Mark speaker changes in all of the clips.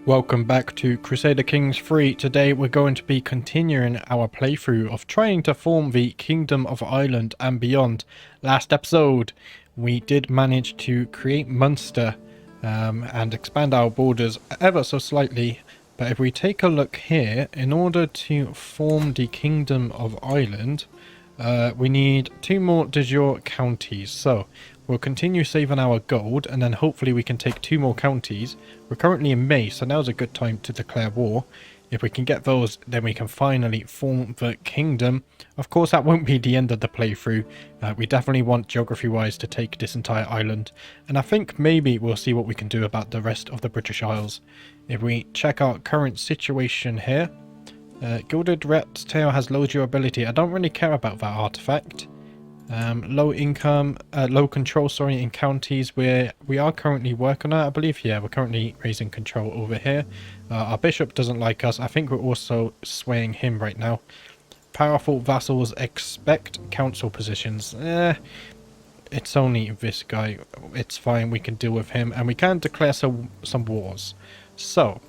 Speaker 1: Welcome back to Crusader Kings 3. Today we're going to be continuing our playthrough of trying to form the Kingdom of Ireland and beyond. Last episode we did manage to create Munster and expand our borders ever so slightly, but if we take a look here, in order to form the Kingdom of Ireland we need 2 more de jure counties. So we'll continue saving our gold and then hopefully we can take 2 more counties. We're currently in May, so now's a good time to declare war. If we can get those, then we can finally form the kingdom. Of course, that won't be the end of the playthrough. We definitely want, geography-wise, to take this entire island. And I think maybe we'll see what we can do about the rest of the British Isles. If we check our current situation here, Gilded Rat's Tail has low durability. I don't really care about that artifact. Low income, low control, sorry, in counties where we are currently working on it, I believe. Yeah, we're currently raising control over here. Our bishop doesn't like us. I think we're also swaying him right now. Powerful vassals expect council positions. It's only this guy. It's fine, we can deal with him, and we can declare some wars. So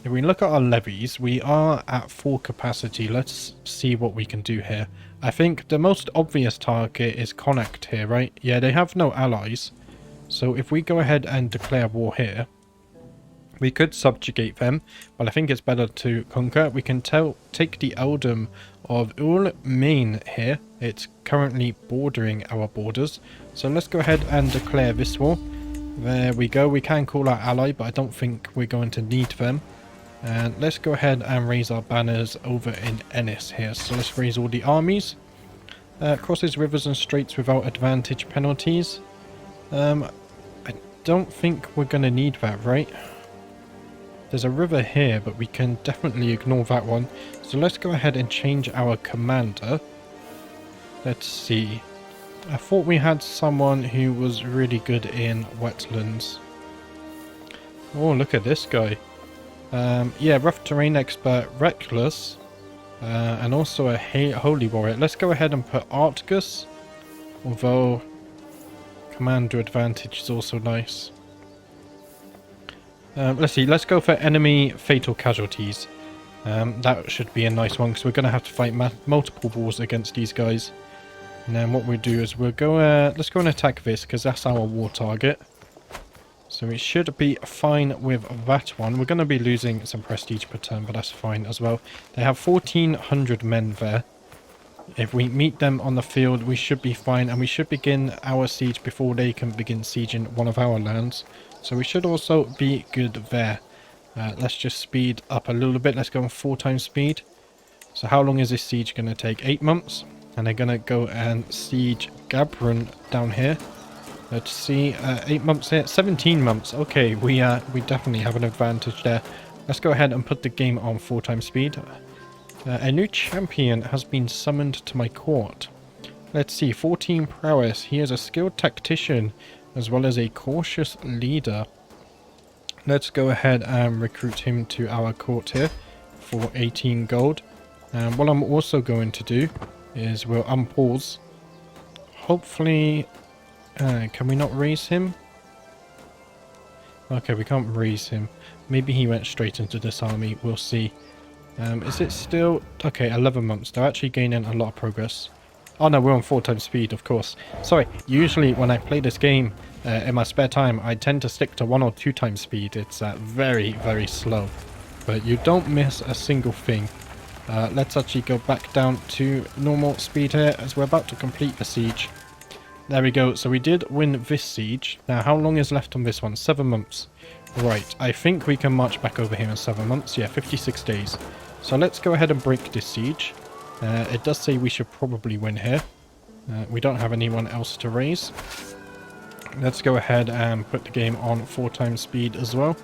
Speaker 1: if we look at our levies, we are at full capacity. Let's see what we can do here. I think the most obvious target is Connacht here, right? Yeah, they have no allies. So if we go ahead and declare war here, we could subjugate them, but I think it's better to conquer. We can take the earldom of Maine here. It's currently bordering our borders. So let's go ahead and declare this war. There we go. We can call our ally, but I don't think we're going to need them. And let's go ahead and raise our banners over in Ennis here. So let's raise all the armies. Crosses rivers and straits without advantage penalties. I don't think we're going to need that, right? There's a river here, but we can definitely ignore that one. So let's go ahead and change our commander. Let's see. I thought we had someone who was really good in wetlands. Oh, look at this guy. Yeah, rough terrain expert, reckless, and also a holy warrior. Let's go ahead and put Artgus, although commander advantage is also nice. Let's see, let's go for enemy fatal casualties. That should be a nice one, because we're going to have to fight multiple wars against these guys. And then what we'll do is we'll go, let's go and attack this, because that's our war target. So we should be fine with that one. We're going to be losing some prestige per turn, but that's fine as well. They have 1,400 men there. If we meet them on the field, we should be fine. And we should begin our siege before they can begin sieging one of our lands. So we should also be good there. Let's just speed up a little bit. Let's go on 4 times speed. So how long is this siege going to take? 8 months. And they're going to go and siege Gabrun down here. Let's see, 8 months here, 17 months. Okay, we definitely have an advantage there. Let's go ahead and put the game on 4 times speed. A new champion has been summoned to my court. Let's see, 14 prowess. He is a skilled tactician as well as a cautious leader. Let's go ahead and recruit him to our court here for 18 gold. And what I'm also going to do is we'll unpause. Hopefully... can we not raise him? Okay, we can't raise him. Maybe he went straight into this army. We'll see. Is it still... Okay, 11 months. They're actually gaining a lot of progress. Oh no, we're on 4 times speed, of course. Sorry, usually when I play this game in my spare time, I tend to stick to 1 or 2 times speed. It's very, very slow. But you don't miss a single thing. Let's actually go back down to normal speed here as we're about to complete the siege. There we go. So we did win this siege. Now, how long is left on this one? 7 months. Right. I think we can march back over here in 7 months. Yeah, 56 days. So let's go ahead and break this siege. It does say we should probably win here. We don't have anyone else to raise. Let's go ahead and put the game on 4 times speed as well.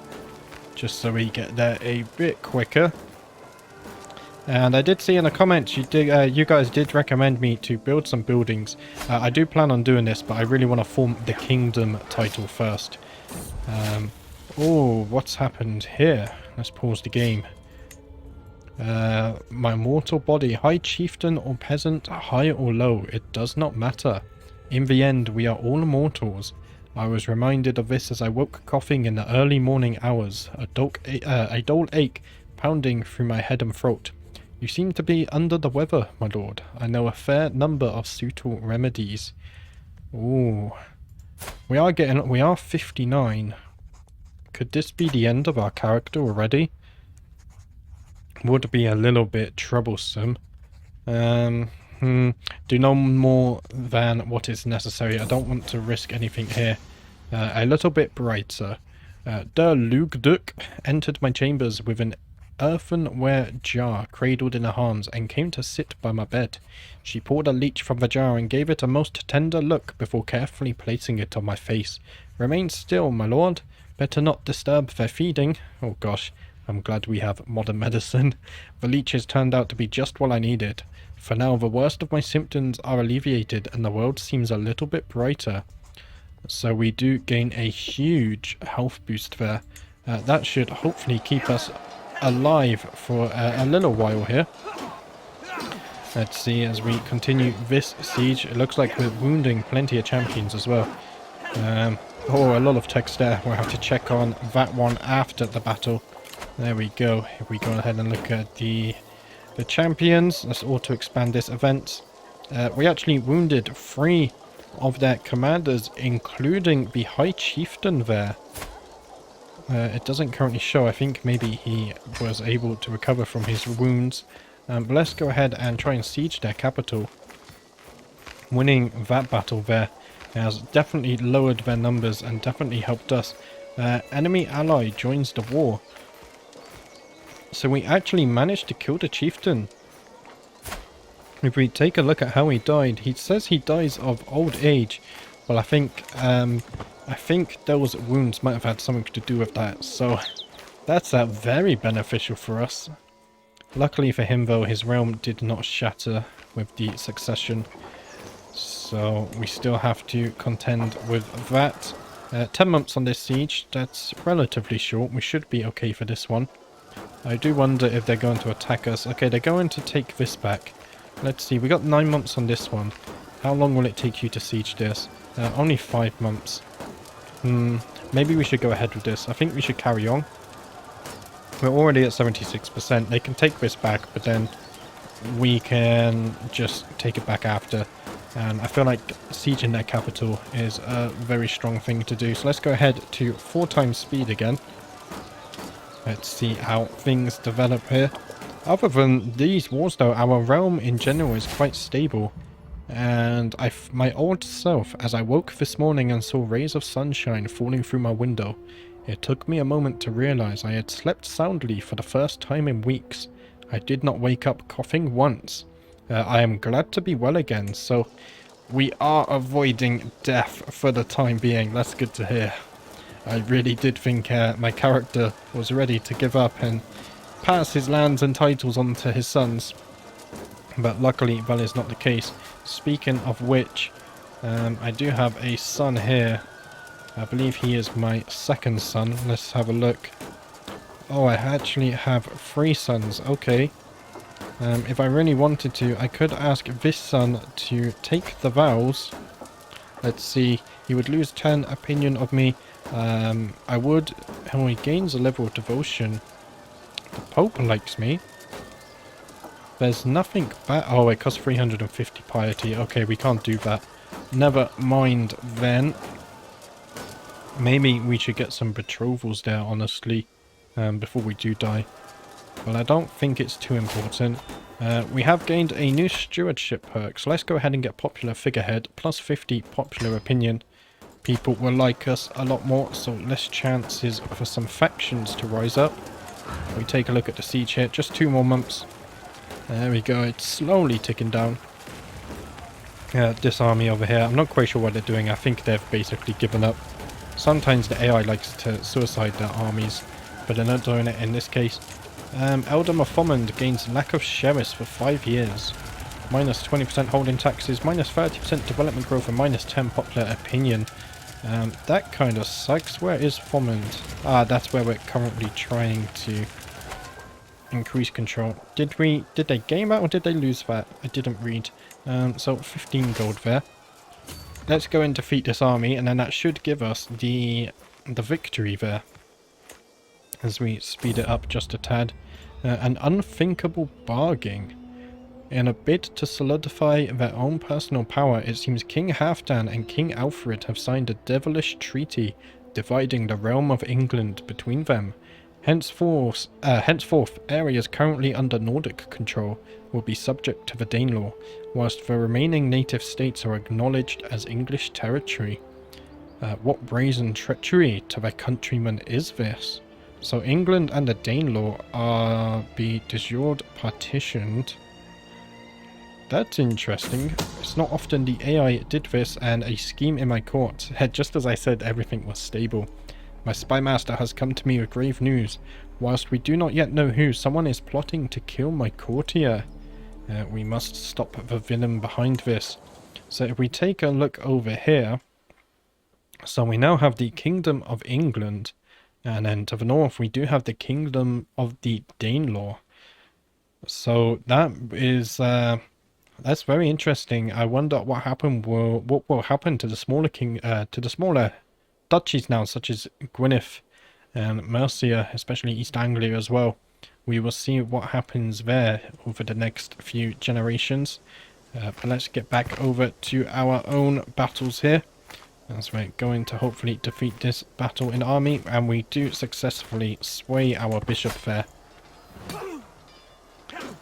Speaker 1: Just so we get there a bit quicker. And I did see in the comments you guys did recommend me to build some buildings. I do plan on doing this, but I really want to form the kingdom title first. Oh, what's happened here? Let's pause the game. My mortal body, high chieftain or peasant, high or low, it does not matter. In the end, we are all mortals. I was reminded of this as I woke coughing in the early morning hours, a dull ache pounding through my head and throat. You seem to be under the weather, my lord. I know a fair number of suitable remedies. Ooh. We are 59. Could this be the end of our character already? Would be a little bit troublesome. Do no more than what is necessary. I don't want to risk anything here. A little bit brighter. Der Lugduk entered my chambers with an earthenware jar cradled in her arms and came to sit by my bed. She poured a leech from the jar and gave it a most tender look before carefully placing it on my face. Remain still, my lord. Better not disturb their feeding. Oh gosh, I'm glad we have modern medicine. The leeches turned out to be just what I needed. For now, the worst of my symptoms are alleviated and the world seems a little bit brighter. So we do gain a huge health boost there. That should hopefully keep us alive for a little while here. Let's see as we continue this siege. It looks like we're wounding plenty of champions as well. Oh, a lot of text there. We'll have to check on that one after the battle. There we go. If we go ahead and look at the champions, let's auto expand this event. We actually wounded 3 of their commanders, including the High Chieftain there. It doesn't currently show. I think maybe he was able to recover from his wounds. But let's go ahead and try and siege their capital. Winning that battle there has definitely lowered their numbers and definitely helped us. Enemy ally joins the war. So we actually managed to kill the chieftain. If we take a look at how he died, he says he dies of old age. Well, I think those wounds might have had something to do with that. So that's very beneficial for us. Luckily for him, though, his realm did not shatter with the succession. So we still have to contend with that. 10 months on this siege. That's relatively short. We should be okay for this one. I do wonder if they're going to attack us. Okay, they're going to take this back. Let's see. We got 9 months on this one. How long will it take you to siege this? Only 5 months. Maybe we should go ahead with this. I think we should carry on. We're already at 76%. They can take this back, but then we can just take it back after. And I feel like sieging their capital is a very strong thing to do. So let's go ahead to 4 times speed again. Let's see how things develop here. Other than these wars though, our realm in general is quite stable. And my old self, as I woke this morning and saw rays of sunshine falling through my window, it took me a moment to realize I had slept soundly for the first time in weeks. I did not wake up coughing once. I am glad to be well again, so we are avoiding death for the time being. That's good to hear. I really did think my character was ready to give up and pass his lands and titles on to his sons. But luckily that is not the case. Speaking of which, I do have a son here. I believe he is my second son. Let's have a look. Oh, I actually have 3 sons. Okay. If I really wanted to, I could ask this son to take the vows. Let's see. He would lose 10 opinion of me. I would... Oh, he gains a level of devotion. The Pope likes me. There's nothing bad. Oh, it costs 350 piety. Okay, we can't do that. Never mind then. Maybe we should get some betrothals there, honestly, before we do die. Well, I don't think it's too important. We have gained a new stewardship perk, so let's go ahead and get popular figurehead. Plus 50 popular opinion. People will like us a lot more, so less chances for some factions to rise up. We take a look at the siege here. Just 2 more months. There we go. It's slowly ticking down. This army over here, I'm not quite sure what they're doing. I think they've basically given up. Sometimes the AI likes to suicide their armies, but they're not doing it in this case. Elder Mofomond gains lack of sheriffs for 5 years. Minus 20% holding taxes, minus 30% development growth, and minus 10 popular opinion. That kind of sucks. Where is Fomond? Ah, that's where we're currently trying to increase control. Did they gain that or did they lose that? I didn't read. So 15 gold there. let's go and defeat this army, and then that should give us the victory there. As we speed it up just a tad. An unthinkable bargain. In a bid to solidify their own personal power, it seems King Halfdan and King Alfred have signed a devilish treaty dividing the realm of England between them. Henceforth, areas currently under Nordic control will be subject to the Danelaw, whilst the remaining native states are acknowledged as English territory. What brazen treachery to their countrymen is this? So England and the Danelaw are be de jure partitioned. That's interesting. It's not often the AI did this, and a scheme in my court. Just as I said, everything was stable. My spy master has come to me with grave news. Whilst we do not yet know who, someone is plotting to kill my courtier. We must stop the villain behind this. So if we take a look over here. So we now have the Kingdom of England. And then to the north we do have the Kingdom of the Danelaw. So that is... that's very interesting. I wonder what will happen to the smaller duchies now, such as Gwynedd and Mercia, especially East Anglia as well. We will see what happens there over the next few generations. But let's get back over to our own battles here, as we're going to hopefully defeat this battle in army, and we do successfully sway our bishop there.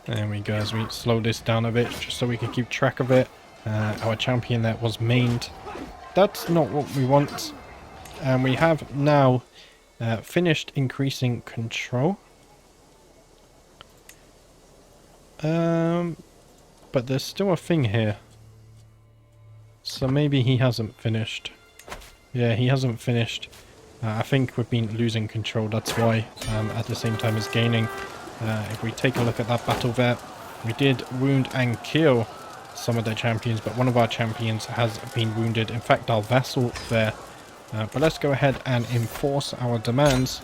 Speaker 1: There we go, as we slow this down a bit, just so we can keep track of it. Our champion there was maimed. That's not what we want. And we have now finished increasing control. But there's still a thing here. So maybe he hasn't finished. Yeah, he hasn't finished. I think we've been losing control, that's why, at the same time as gaining. If we take a look at that battle there, we did wound and kill some of their champions, but one of our champions has been wounded. In fact, our vassal there. But let's go ahead and enforce our demands.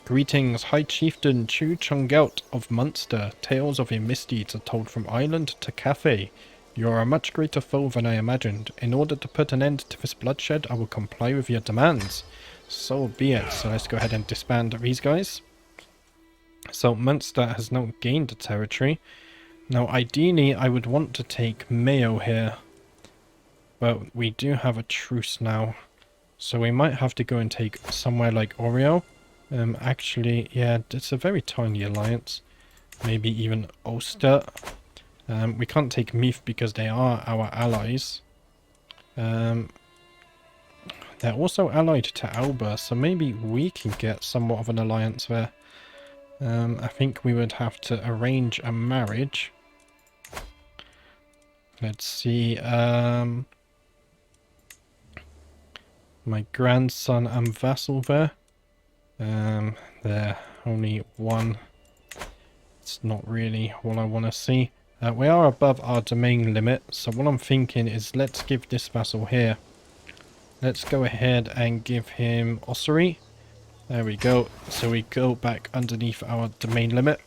Speaker 1: Greetings, High Chieftain Chu Chungelt of Munster. Tales of your misdeeds are told from island to cafe. You are a much greater foe than I imagined. In order to put an end to this bloodshed, I will comply with your demands. So be it. So let's go ahead and disband these guys. So Munster has now gained a territory. Now ideally I would want to take Mayo here, but we do have a truce now, so we might have to go and take somewhere like Oriel. Actually, yeah, it's a very tiny alliance. Maybe even Ulster. We can't take Meath because they are our allies. They're also allied to Alba, so maybe we can get somewhat of an alliance there. I think we would have to arrange a marriage. Let's see. My grandson and vassal there. There, only one. It's not really what I want to see. We are above our domain limit, so what I'm thinking is let's give this vassal here. Let's go ahead and give him ossuary. There we go. So we go back underneath our domain limit.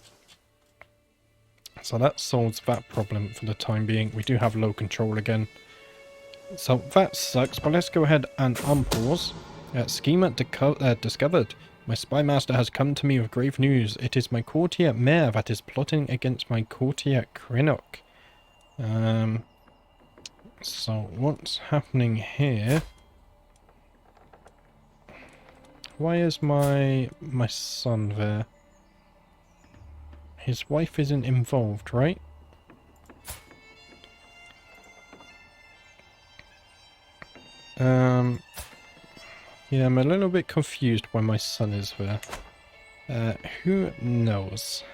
Speaker 1: So that solves that problem for the time being. We do have low control again. So that sucks, but let's go ahead and unpause. Schema discovered. My spy master has come to me with grave news. It is my courtier Mare that is plotting against my courtier Crinnock. So what's happening here? Why is my son there? His wife isn't involved, right? Yeah, I'm a little bit confused why my son is there. Who knows?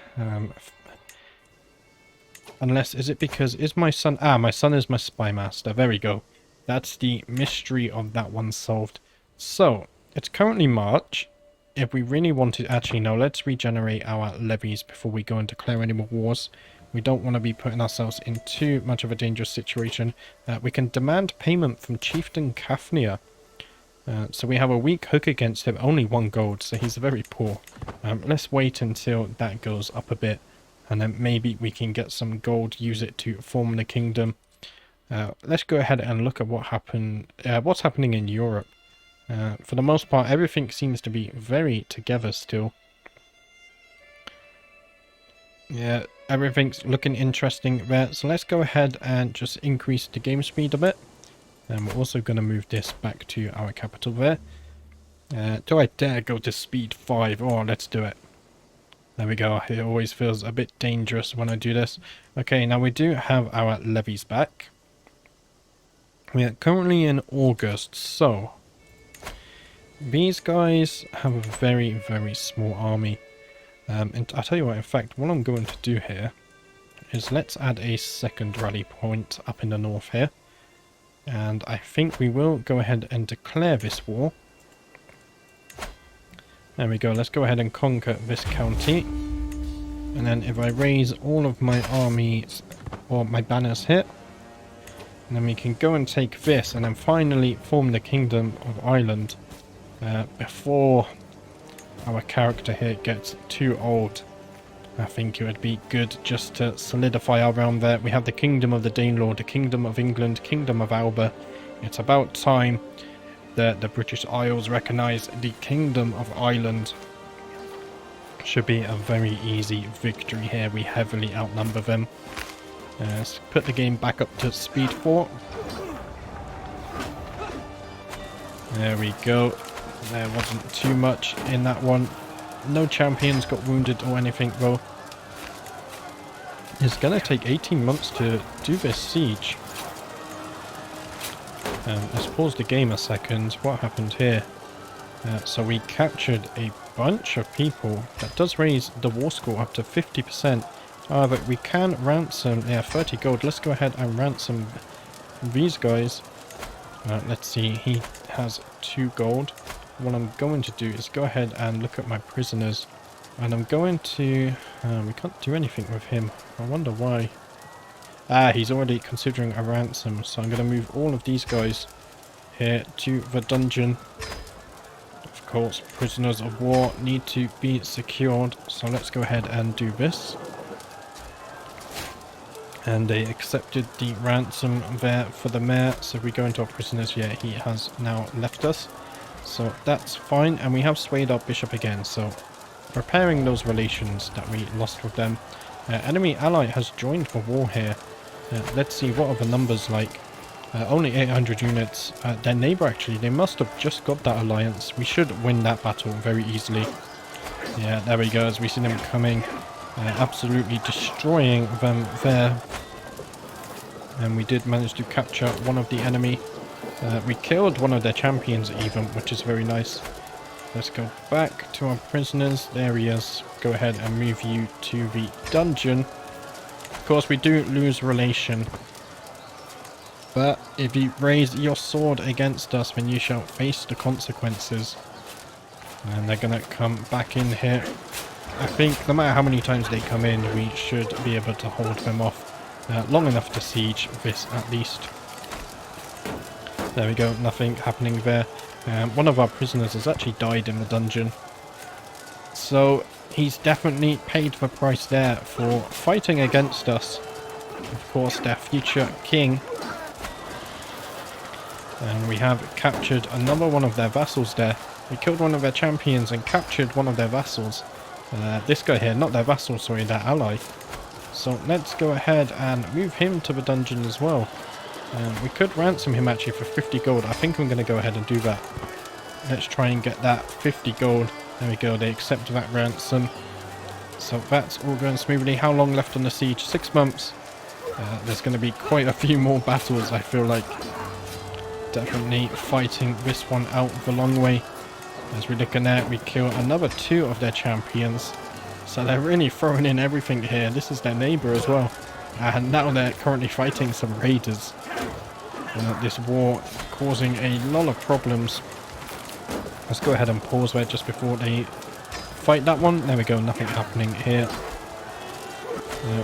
Speaker 1: Unless, is it because, is my son... Ah, my son is my spy master. There we go. That's the mystery of that one solved. So, it's currently March. If we really want to... Actually, no, let's regenerate our levies before we go and declare any more wars. We don't want to be putting ourselves in too much of a dangerous situation. We can demand payment from Chieftain Cafnir. So we have a weak hook against him, only 1 gold, so he's very poor. Let's wait until that goes up a bit, and then maybe we can get some gold, use it to form the kingdom. Let's go ahead and look at what's happening in Europe. For the most part, everything seems to be very together still. Yeah, everything's looking interesting there. So let's go ahead and just increase the game speed a bit. And we're also going to move this back to our capital there. Do I dare go to speed 5? Oh, let's do it. There we go. It always feels a bit dangerous when I do this. Okay, now we do have our levies back. We are currently in August, so these guys have a very, very small army. And I'll tell you what, in fact, what I'm going to do here is let's add a second rally point up in the north here. And I think we will go ahead and declare this war. There we go, let's go ahead and conquer this county. And then if I raise all of my armies, or my banners here, and then we can go and take this and then finally form the Kingdom of Ireland before our character here gets too old. I think it would be good just to solidify our realm there. We have the Kingdom of the Danelaw, the Kingdom of England, Kingdom of Alba. It's about time that the British Isles recognise the Kingdom of Ireland. Should be a very easy victory here. We heavily outnumber them. Let's put the game back up to speed 4. There we go. There wasn't too much in that one. No champions got wounded or anything though. It's going to take 18 months to do this siege. Let's pause the game a second. What happened here? So we captured a bunch of people. That does raise the war score up to 50%. However, we can ransom, 30 gold. Let's go ahead and ransom these guys. Let's see, he has 2 gold. What I'm going to do is go ahead and look at my prisoners. And I'm going to... we can't do anything with him. I wonder why. Ah, he's already considering a ransom. So I'm going to move all of these guys here to the dungeon. Of course, prisoners of war need to be secured. So let's go ahead and do this. And they accepted the ransom there for the mayor. So if we go into our prisoners, yeah, he has now left us. So that's fine. And we have swayed our bishop again. So repairing those relations that we lost with them. Enemy ally has joined the war here. Let's see, what are the numbers like? Only 800 units. Their neighbor actually, they must have just got that alliance. We should win that battle very easily. Yeah, there we go, as we see them coming. Absolutely destroying them there. And we did manage to capture one of the enemy. We killed one of their champions even, which is very nice. Let's go back to our prisoners. There he is. Go ahead and move you to the dungeon. Of course, we do lose relation. But if you raise your sword against us, then you shall face the consequences. And they're going to come back in here. I think no matter how many times they come in, we should be able to hold them off long enough to siege this at least. There we go, nothing happening there. One of our prisoners has actually died in the dungeon. So he's definitely paid the price there for fighting against us. Of course, their future king. And we have captured another one of their vassals there. We killed one of their champions and captured one of their vassals. This guy here, not their vassal, sorry, their ally. So let's go ahead and move him to the dungeon as well. We could ransom him actually for 50 gold. I think I'm going to go ahead and do that. Let's try and get that 50 gold. There we go, they accept that ransom. So that's all going smoothly. How long left on the siege? 6 months. There's going to be quite a few more battles, I feel like. Definitely fighting this one out the long way. As we're looking at, we kill another 2 of their champions. So they're really throwing in everything here. This is their neighbor as well. And now they're currently fighting some raiders. This war causing a lot of problems. Let's go ahead and pause there just before they fight that one. There we go, nothing happening here.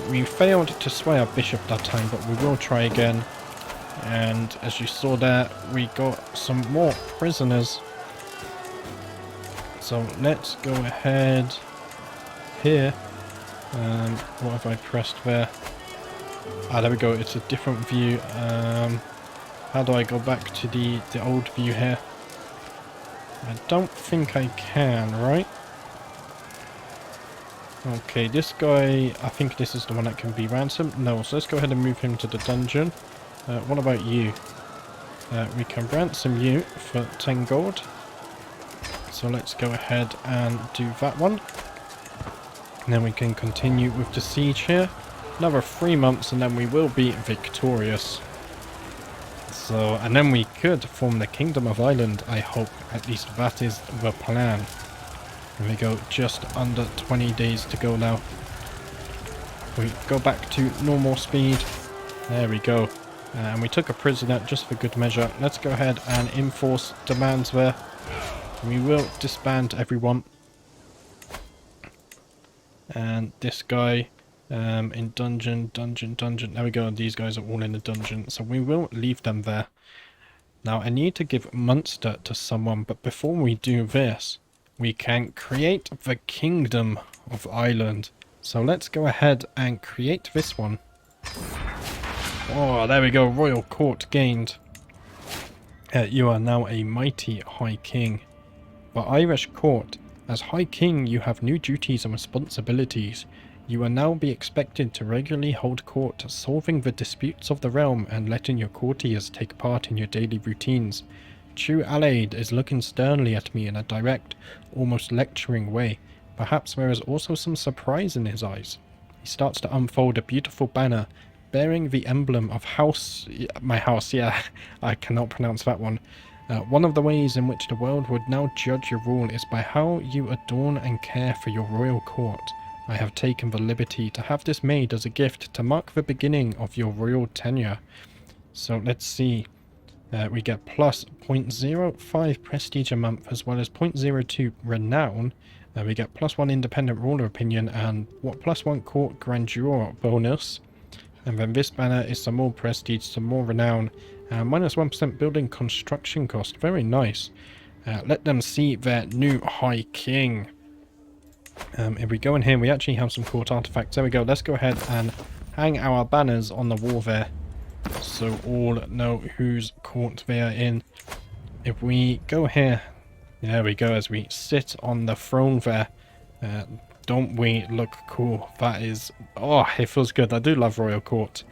Speaker 1: We failed to sway our bishop that time, but we will try again. And as you saw there, we got some more prisoners. So let's go ahead here. What have I pressed there? Ah, there we go. It's a different view. How do I go back to the old view here? I don't think I can, right? Okay, this guy, I think this is the one that can be ransomed. No, so let's go ahead and move him to the dungeon. What about you? We can ransom you for 10 gold. So let's go ahead and do that one. And then we can continue with the siege here. Another 3 months and then we will be victorious. So, and then we could form the Kingdom of Ireland, I hope. At least that is the plan. There we go, just under 20 days to go now. We go back to normal speed. There we go. And we took a prisoner just for good measure. Let's go ahead and enforce demands there. We will disband everyone. And this guy in dungeon. There we go. These guys are all in the dungeon. So we will leave them there. Now I need to give Munster to someone. But before we do this, we can create the Kingdom of Ireland. So let's go ahead and create this one. Oh, there we go. Royal Court gained. You are now a mighty High King. The Irish Court. As High King, you have new duties and responsibilities. You will now be expected to regularly hold court, solving the disputes of the realm and letting your courtiers take part in your daily routines. True Allied is looking sternly at me in a direct, almost lecturing way. Perhaps there is also some surprise in his eyes. He starts to unfold a beautiful banner, bearing the emblem of my house, yeah, I cannot pronounce that one. One of the ways in which the world would now judge your rule is by how you adorn and care for your royal court. I have taken the liberty to have this made as a gift to mark the beginning of your royal tenure. So let's see. We get plus 0.05 prestige a month as well as 0.02 renown. We get plus 1 independent ruler opinion and plus 1 court grandeur bonus. And then this banner is some more prestige, some more renown, and minus 1% building construction cost. Very nice. Let them see their new High King. If we go in here, we actually have some court artifacts. There we go. Let's go ahead and hang our banners on the wall there, so all know whose court they are in. If we go here, there we go, as we sit on the throne there. Don't we look cool? That is, oh, it feels good. I do love Royal Court.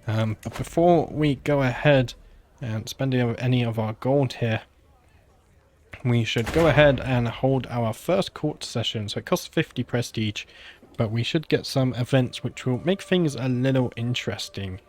Speaker 1: But before we go ahead and spend any of our gold here, we should go ahead and hold our first court session. So it costs 50 prestige, but we should get some events which will make things a little interesting.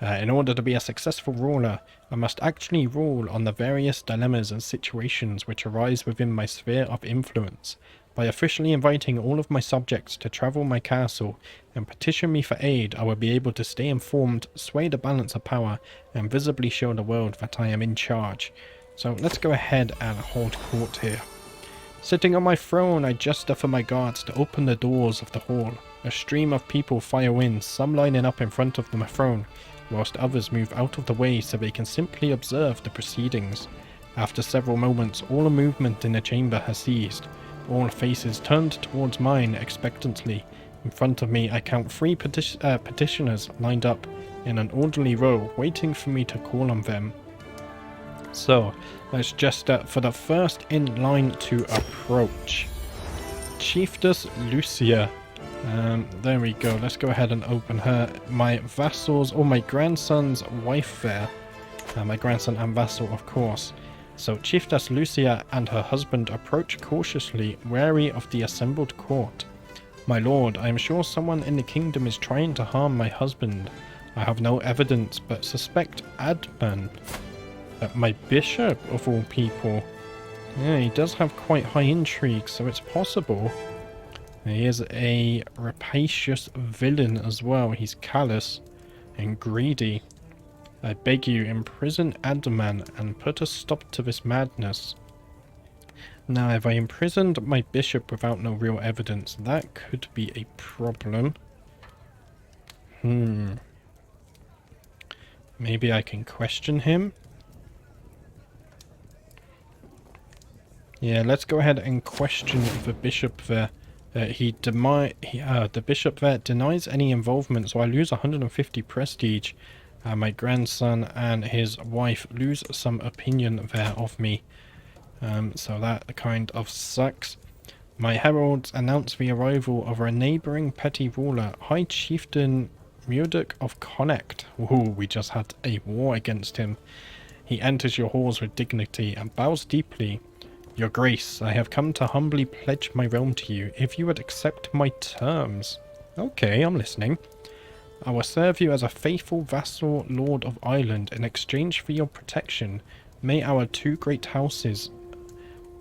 Speaker 1: In order to be a successful ruler, I must actually rule on the various dilemmas and situations which arise within my sphere of influence. By officially inviting all of my subjects to travel my castle and petition me for aid, I will be able to stay informed, sway the balance of power, and visibly show the world that I am in charge. So let's go ahead and hold court here. Sitting on my throne, I gesture for my guards to open the doors of the hall. A stream of people file in, some lining up in front of my throne, whilst others move out of the way so they can simply observe the proceedings. After several moments, all movement in the chamber has ceased. All faces turned towards mine expectantly. In front of me, I count 3 petitioners lined up in an orderly row, waiting for me to call on them. So, let's gesture for the first in line to approach. Chieftess Lucia. There we go. Let's go ahead and open her. My vassal's, or my grandson's wife there. My grandson and vassal, of course. So Chieftess Lucia and her husband approach cautiously, wary of the assembled court. My lord, I am sure someone in the kingdom is trying to harm my husband. I have no evidence, but suspect Adman. My bishop, of all people. Yeah, he does have quite high intrigue, so it's possible. He is a rapacious villain as well. He's callous and greedy. I beg you, imprison Adman and put a stop to this madness. Now, if I imprisoned my bishop without no real evidence, that could be a problem. Maybe I can question him? Yeah, let's go ahead and question the bishop there. The bishop there denies any involvement, so I lose 150 prestige. My grandson and his wife lose some opinion there of me. So that kind of sucks. My heralds announce the arrival of a neighbouring petty ruler, High Chieftain Murdoch of Connacht. Ooh, we just had a war against him. He enters your halls with dignity and bows deeply. Your Grace, I have come to humbly pledge my realm to you, if you would accept my terms. Okay, I'm listening. I will serve you as a faithful vassal lord of Ireland in exchange for your protection. May our two great houses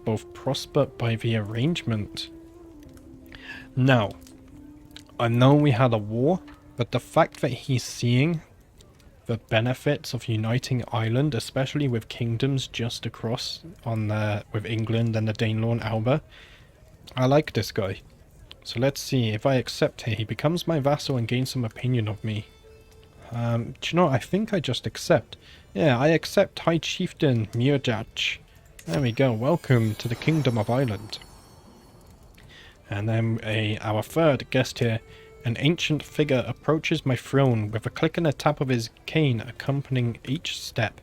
Speaker 1: both prosper by the arrangement. Now, I know we had a war, but the fact that he's seeing the benefits of uniting Ireland, especially with kingdoms just across on with England and the Danelaw and Alba, I like this guy. So let's see, if I accept here, he becomes my vassal and gains some opinion of me. Do you know what? I think I just accept. Yeah, I accept High Chieftain Murdoch. There we go, welcome to the Kingdom of Ireland. And then our third guest here, an ancient figure approaches my throne with a click and a tap of his cane accompanying each step.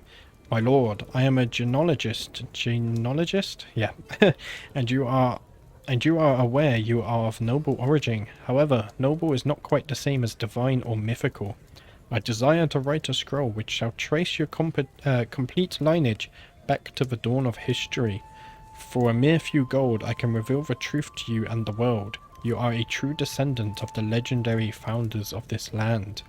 Speaker 1: My lord, I am a genealogist. Genealogist? Yeah. and you are aware you are of noble origin. However, noble is not quite the same as divine or mythical. I desire to write a scroll which shall trace your complete lineage back to the dawn of history. For a mere few gold, I can reveal the truth to you and the world. You are a true descendant of the legendary founders of this land.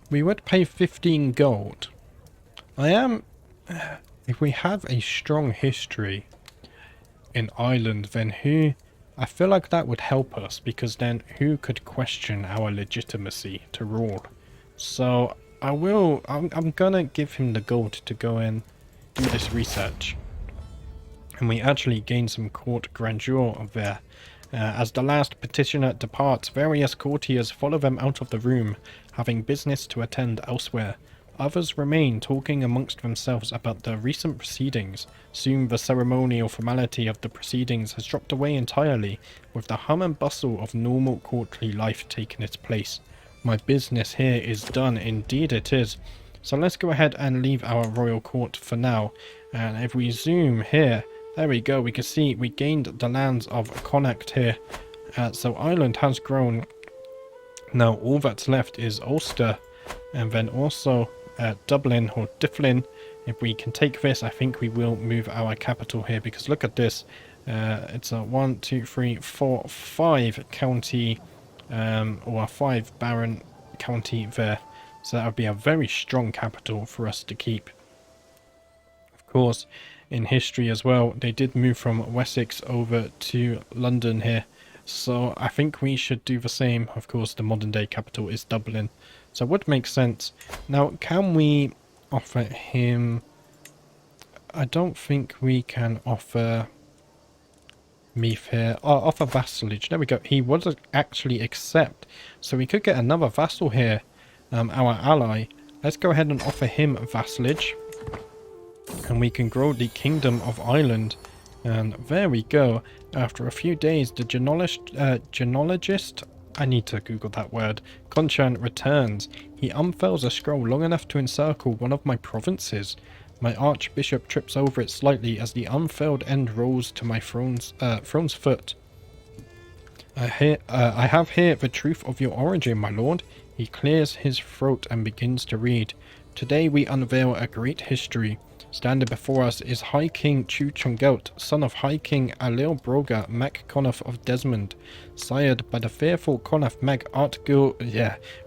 Speaker 1: We would pay 15 gold. If we have a strong history in Ireland, then I feel like that would help us, because then who could question our legitimacy to rule? So I'm gonna give him the gold to go and do this research. And we actually gain some court grandeur there. As the last petitioner departs, various courtiers follow them out of the room, having business to attend elsewhere. Others remain, talking amongst themselves about the recent proceedings. Soon the ceremonial formality of the proceedings has dropped away entirely, with the hum and bustle of normal courtly life taking its place. My business here is done, indeed it is. So let's go ahead and leave our royal court for now. And if we zoom here, there we go, we can see we gained the lands of Connacht here. So Ireland has grown. Now all that's left is Ulster, and then also Dublin or Difflin. If we can take this, I think we will move our capital here, because look at this. It's a 1, 2, 3, 4, 5 county or a 5 baron county there. So that would be a very strong capital for us to keep. Of course, in history as well, they did move from Wessex over to London here. So I think we should do the same. Of course, the modern day capital is Dublin. So it would make sense. Now, can we offer him... I don't think we can offer Meath here. Oh, offer vassalage. There we go. He would actually accept. So we could get another vassal here. Our ally. Let's go ahead and offer him vassalage. And we can grow the Kingdom of Ireland. And there we go. After a few days, the genealogist, I need to Google that word, Conchan returns. He unfurls a scroll long enough to encircle one of my provinces. My archbishop trips over it slightly as the unfurled end rolls to my throne's foot. I have here the truth of your origin, my lord. He clears his throat and begins to read. Today we unveil a great history. Standing before us is High King Chu Chungelt, son of High King Alil Broga Mac Conniff of Desmond, sired by the fearful Conniff Mag Artgul,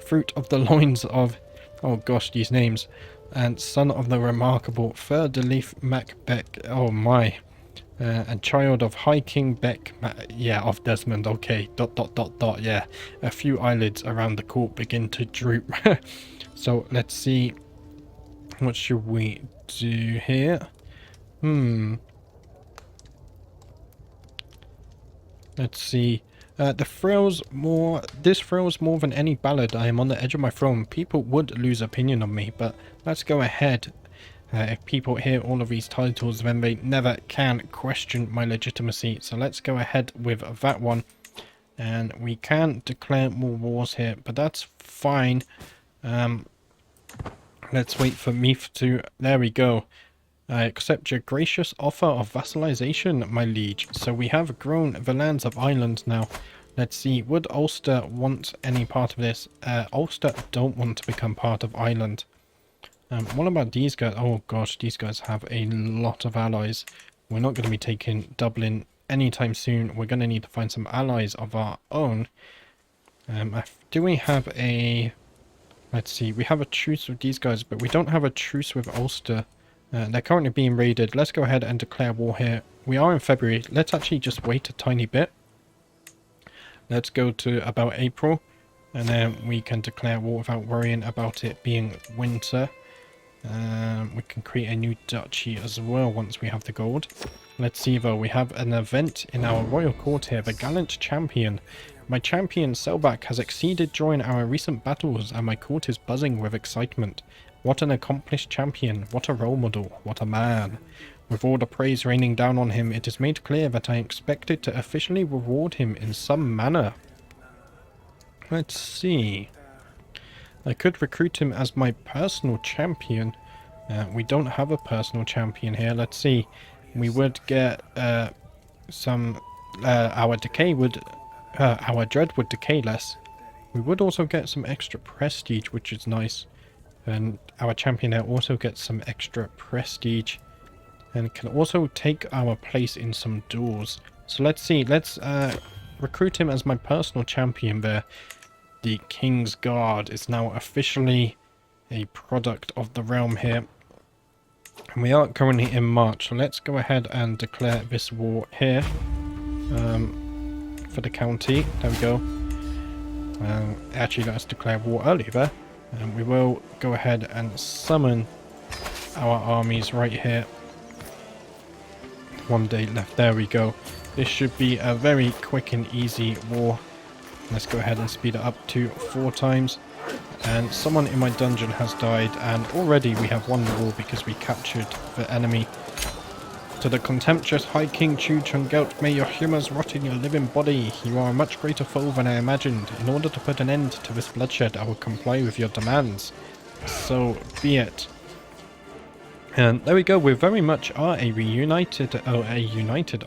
Speaker 1: fruit of the loins of, oh gosh, these names, and son of the remarkable Fer de Leaf Mac Beck, oh my, and child of High King Beck, of Desmond, okay, ... yeah, a few eyelids around the court begin to droop. So let's see, what should we do here? Let's see. This thrills more than any ballad. I am on the edge of my throne. People would lose opinion of me, but let's go ahead If people hear all of these titles, then they never can question my legitimacy. So let's go ahead with that one. And we can declare more wars here, but that's fine. Let's wait for Meath to... There we go. Accept your gracious offer of vassalization, my liege. So we have grown the lands of Ireland now. Let's see, would Ulster want any part of this? Ulster don't want to become part of Ireland. What about these guys? Oh gosh, these guys have a lot of allies. We're not going to be taking Dublin anytime soon. We're going to need to find some allies of our own. Do we have a... Let's see, we have a truce with these guys, but we don't have a truce with Ulster. They're currently being raided. Let's go ahead and declare war here. We are in February. Let's actually just wait a tiny bit. Let's go to about April, and then we can declare war without worrying about it being winter. We can create a new duchy as well once we have the gold. Let's see though, we have an event in our royal court here, the gallant champion. My champion Selbach has exceeded during our recent battles and my court is buzzing with excitement. What an accomplished champion, what a role model, what a man. With all the praise raining down on him, it is made clear that I expected to officially reward him in some manner. Let's see. I could recruit him as my personal champion. We don't have a personal champion here. Let's see. We would get some... our decay would... our dread would decay less. We would also get some extra prestige, which is nice. And our champion there also gets some extra prestige. And can also take our place in some duels. So let's see. Let's recruit him as my personal champion there. The King's Guard is now officially a product of the realm here. And we are currently in March, so let's go ahead and declare this war here. For the county. There we go. Actually, let's declare war early there. And we will go ahead and summon our armies right here. 1 day left. There we go. This should be a very quick and easy war. Let's go ahead and speed it up to 4 times. And someone in my dungeon has died, and already we have won the war because we captured the enemy. To the contemptuous High King Chu Chungelt, may your humours rot in your living body. You are a much greater foe than I imagined. In order to put an end to this bloodshed, I will comply with your demands. So be it. And there we go. We very much are a united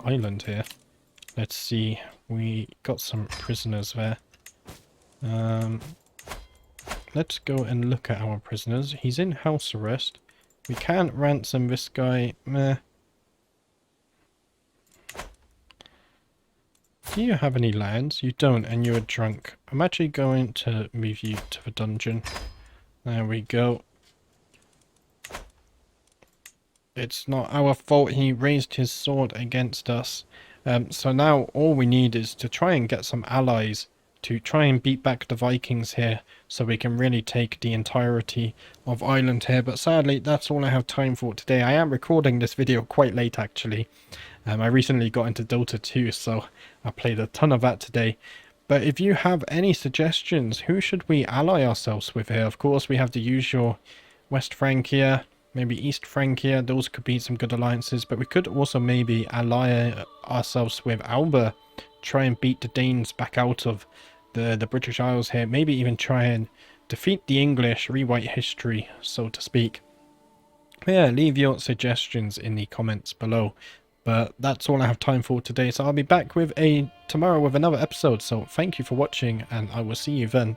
Speaker 1: island here. Let's see. We got some prisoners there. Let's go and look at our prisoners. He's in house arrest. We can't ransom this guy. Meh. Do you have any lands? You don't, and you're drunk. I'm actually going to move you to the dungeon. There we go. It's not our fault he raised his sword against us. So now all we need is to try and get some allies to try and beat back the Vikings here, so we can really take the entirety of Ireland here. But sadly, that's all I have time for today. I am recording this video quite late actually. I recently got into Dota 2, so I played a ton of that today. But if you have any suggestions, who should we ally ourselves with here? Of course, we have the usual West Francia, maybe East Francia. Those could be some good alliances, but we could also maybe ally ourselves with Alba. Try and beat the Danes back out of the British Isles here. Maybe even try and defeat the English, rewrite history, so to speak. But yeah, leave your suggestions in the comments below. But that's all I have time for today, so I'll be back with tomorrow with another episode. So thank you for watching, and I will see you then.